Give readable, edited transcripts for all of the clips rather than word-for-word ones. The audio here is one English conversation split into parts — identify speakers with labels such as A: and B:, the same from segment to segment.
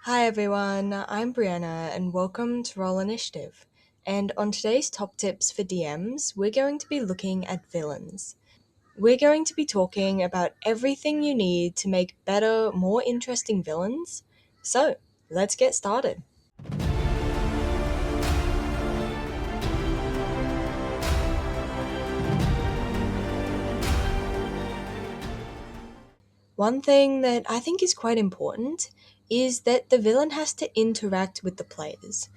A: Hi everyone, I'm Brianna and welcome to Roll Initiative. And on today's top tips for DMs, we're going to be looking at villains. We're going to be talking about everything you need to make better, more interesting villains. So, let's get started. One thing that I think is quite important is that the villain has to interact with the players.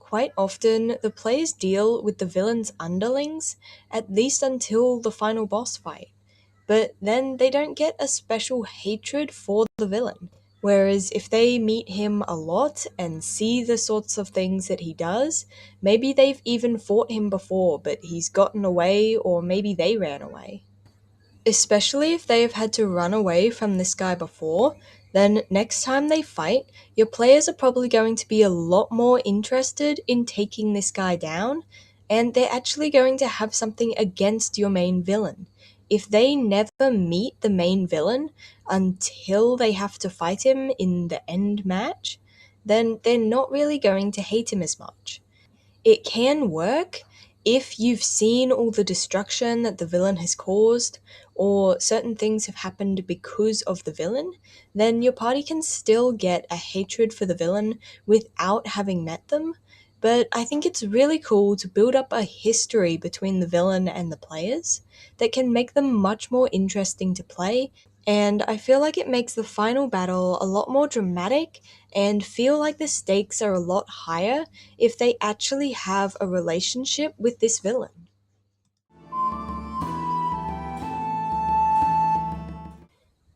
A: Quite often, the players deal with the villain's underlings, at least until the final boss fight, but then they don't get a special hatred for the villain. Whereas if they meet him a lot and see the sorts of things that he does, maybe they've even fought him before, but he's gotten away, or maybe they ran away. Especially if they have had to run away from this guy before, then next time they fight, your players are probably going to be a lot more interested in taking this guy down, and they're actually going to have something against your main villain. If they never meet the main villain until they have to fight him in the end match, then they're not really going to hate him as much. It can work if you've seen all the destruction that the villain has caused, or certain things have happened because of the villain, then your party can still get a hatred for the villain without having met them. But I think it's really cool to build up a history between the villain and the players that can make them much more interesting to play, and I feel like it makes the final battle a lot more dramatic and feel like the stakes are a lot higher if they actually have a relationship with this villain.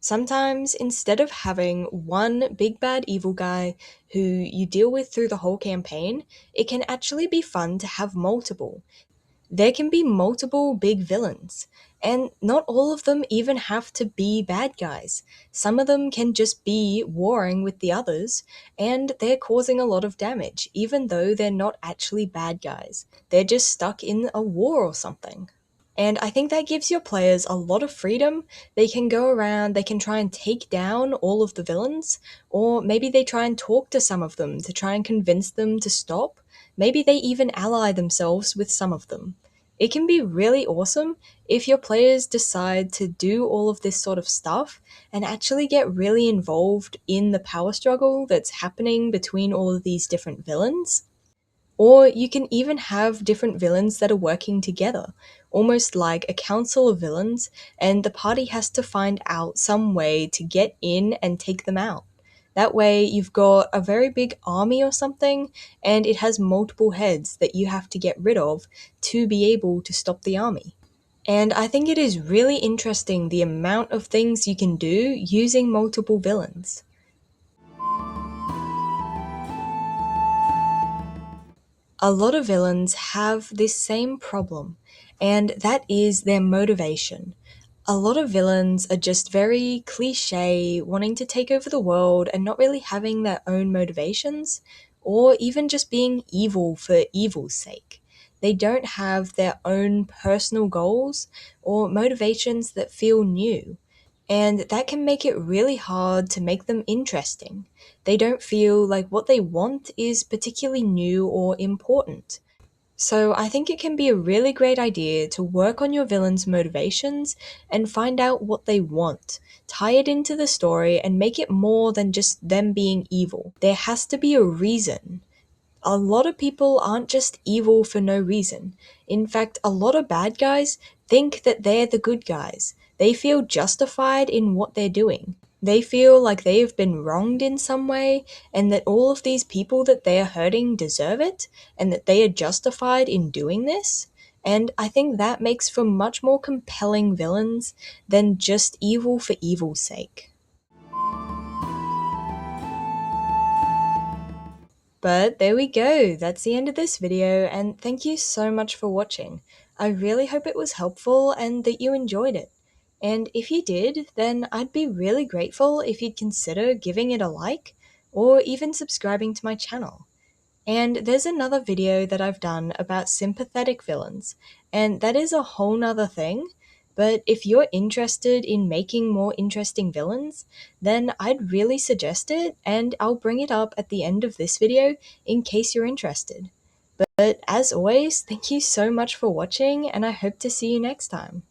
A: Sometimes, instead of having one big bad evil guy who you deal with through the whole campaign, it can actually be fun to have multiple. There can be multiple big villains, and not all of them even have to be bad guys. Some of them can just be warring with the others, and they're causing a lot of damage, even though they're not actually bad guys. They're just stuck in a war or something. And I think that gives your players a lot of freedom. They can go around, they can try and take down all of the villains, or maybe they try and talk to some of them to try and convince them to stop. Maybe they even ally themselves with some of them. It can be really awesome if your players decide to do all of this sort of stuff and actually get really involved in the power struggle that's happening between all of these different villains. Or you can even have different villains that are working together, almost like a council of villains, and the party has to find out some way to get in and take them out. That way, you've got a very big army or something, and it has multiple heads that you have to get rid of to be able to stop the army. And I think it is really interesting the amount of things you can do using multiple villains. A lot of villains have this same problem, and that is their motivation. A lot of villains are just very cliche, wanting to take over the world and not really having their own motivations, or even just being evil for evil's sake. They don't have their own personal goals or motivations that feel new, and that can make it really hard to make them interesting. They don't feel like what they want is particularly new or important. So I think it can be a really great idea to work on your villain's motivations and find out what they want. Tie it into the story and make it more than just them being evil. There has to be a reason. A lot of people aren't just evil for no reason. In fact, a lot of bad guys think that they're the good guys. They feel justified in what they're doing. They feel like they have been wronged in some way, and that all of these people that they are hurting deserve it, and that they are justified in doing this. And I think that makes for much more compelling villains than just evil for evil's sake. But there we go, that's the end of this video, and thank you so much for watching. I really hope it was helpful and that you enjoyed it. And if you did, then I'd be really grateful if you'd consider giving it a like, or even subscribing to my channel. And there's another video that I've done about sympathetic villains, and that is a whole nother thing, But if you're interested in making more interesting villains, then I'd really suggest it, and I'll bring it up at the end of this video in case you're interested. But as always, thank you so much for watching, and I hope to see you next time.